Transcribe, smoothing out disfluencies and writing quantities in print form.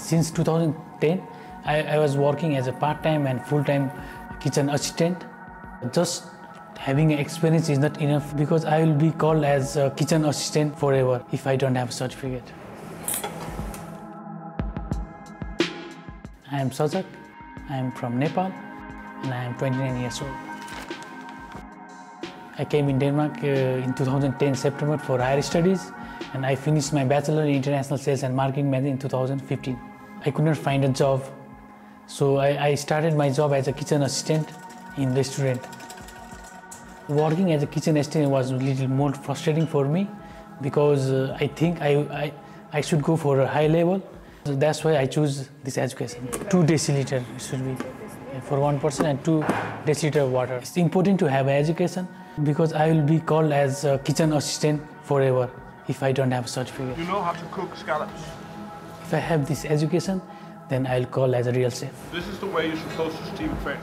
Since 2010, I was working as a part-time and full-time kitchen assistant. Just having experience is not enough because I will be called as a kitchen assistant forever if I don't have a certificate. I am Sajak, I am from Nepal and I am 29 years old. I came in Denmark in 2010 September for higher studies and I finished my Bachelor in International Sales and Marketing Management in 2015. I could not find a job, so I started my job as a kitchen assistant in restaurant. Working as a kitchen assistant was a little more frustrating for me because I think I should go for a high level. So that's why I choose this education. 2 deciliter should be for one person and 2 deciliter of water. It's important to have an education because I will be called as a kitchen assistant forever if I don't have a certificate. You know how to cook scallops? If I have this education, then I'll call as a real chef. This is the way you're supposed to steam fish.